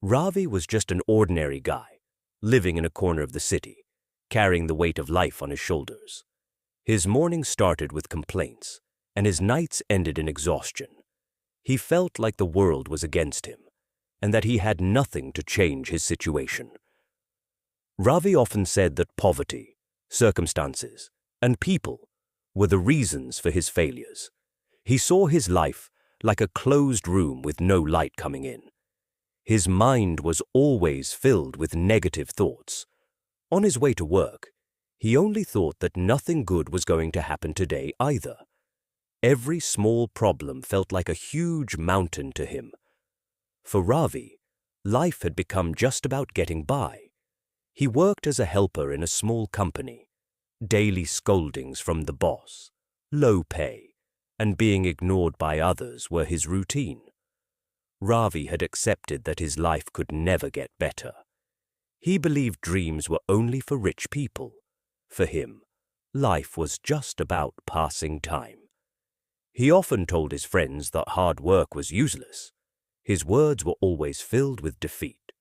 Ravi was just an ordinary guy, living in a corner of the city, carrying the weight of life on his shoulders. His mornings started with complaints, and his nights ended in exhaustion. He felt like the world was against him, and that he had nothing to change his situation. Ravi often said that poverty, circumstances, and people were the reasons for his failures. He saw his life like a closed room with no light coming in. His mind was always filled with negative thoughts. On his way to work, he only thought that nothing good was going to happen today either. Every small problem felt like a huge mountain to him. For Ravi, life had become just about getting by. He worked as a helper in a small company. Daily scoldings from the boss, low pay, and being ignored by others were his routine. Ravi had accepted that his life could never get better. He believed dreams were only for rich people. For him, life was just about passing time. He often told his friends that hard work was useless. His words were always filled with defeat.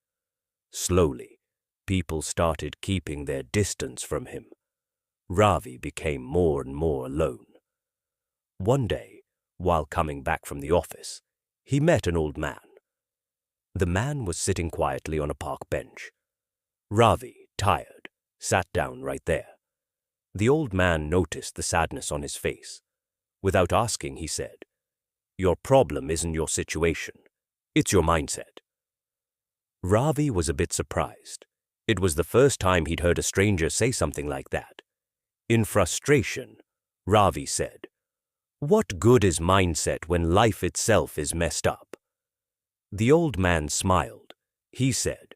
Slowly, people started keeping their distance from him. Ravi became more and more alone. One day, while coming back from the office, he met an old man. The man was sitting quietly on a park bench. Ravi, tired, sat down right there. The old man noticed the sadness on his face. Without asking, he said, "Your problem isn't your situation. It's your mindset." Ravi was a bit surprised. It was the first time he'd heard a stranger say something like that. In frustration, Ravi said, "What good is mindset when life itself is messed up?" The old man smiled. He said,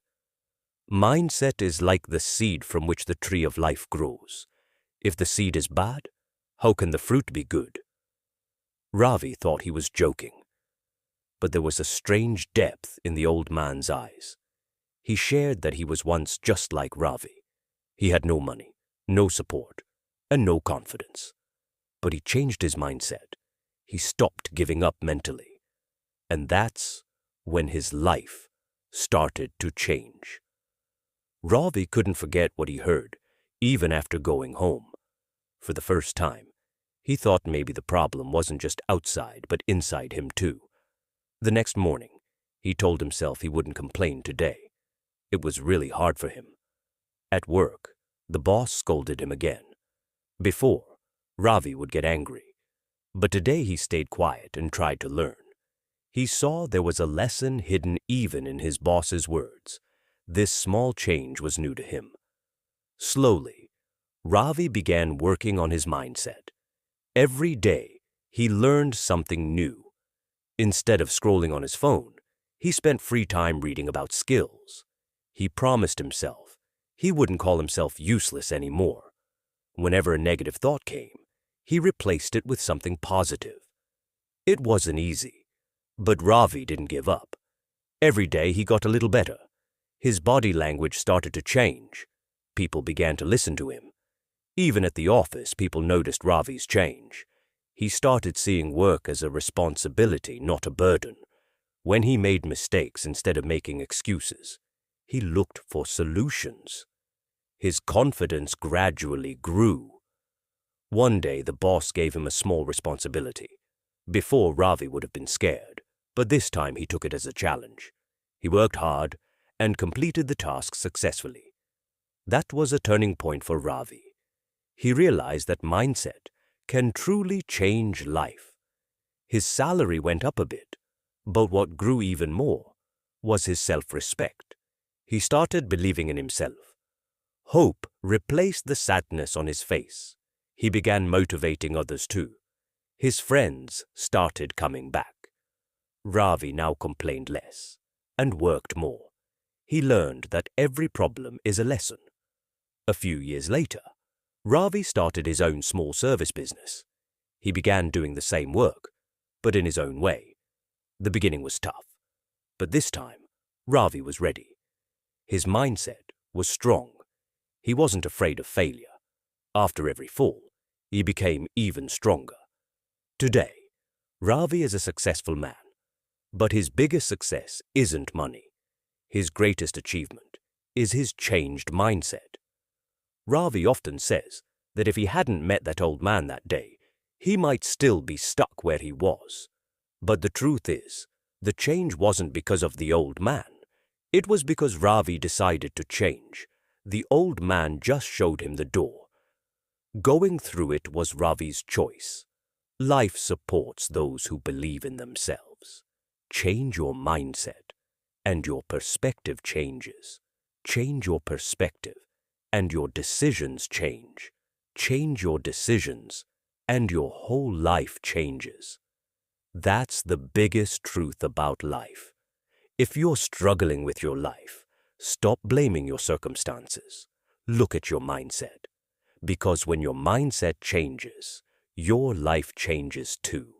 "Mindset is like the seed from which the tree of life grows. If the seed is bad, how can the fruit be good?" Ravi thought he was joking, but there was a strange depth in the old man's eyes. He shared that he was once just like Ravi. He had no money, no support, and no confidence. But he changed his mindset. He stopped giving up mentally. And that's when his life started to change. Ravi couldn't forget what he heard, even after going home. For the first time, he thought maybe the problem wasn't just outside, but inside him too. The next morning, he told himself he wouldn't complain today. It was really hard for him. At work, the boss scolded him again. Before, Ravi would get angry. But today he stayed quiet and tried to learn. He saw there was a lesson hidden even in his boss's words. This small change was new to him. Slowly, Ravi began working on his mindset. Every day, he learned something new. Instead of scrolling on his phone, he spent free time reading about skills. He promised himself he wouldn't call himself useless anymore. Whenever a negative thought came, he replaced it with something positive. It wasn't easy, but Ravi didn't give up. Every day he got a little better. His body language started to change. People began to listen to him. Even at the office, people noticed Ravi's change. He started seeing work as a responsibility, not a burden. When he made mistakes instead of making excuses, he looked for solutions. His confidence gradually grew. One day, the boss gave him a small responsibility. Before, Ravi would have been scared, but this time he took it as a challenge. He worked hard and completed the task successfully. That was a turning point for Ravi. He realized that mindset can truly change life. His salary went up a bit, but what grew even more was his self-respect. He started believing in himself. Hope replaced the sadness on his face. He began motivating others too. His friends started coming back. Ravi now complained less and worked more. He learned that every problem is a lesson. A few years later, Ravi started his own small service business. He began doing the same work, but in his own way. The beginning was tough, but this time, Ravi was ready. His mindset was strong. He wasn't afraid of failure. After every fall, he became even stronger. Today, Ravi is a successful man, but his biggest success isn't money. His greatest achievement is his changed mindset. Ravi often says that if he hadn't met that old man that day, he might still be stuck where he was. But the truth is, the change wasn't because of the old man. It was because Ravi decided to change. The old man just showed him the door. Going through it was Ravi's choice. Life supports those who believe in themselves. Change your mindset, and your perspective changes. Change your perspective, and your decisions change. Change your decisions, and your whole life changes. That's the biggest truth about life. If you're struggling with your life, stop blaming your circumstances. Look at your mindset. Because when your mindset changes, your life changes too.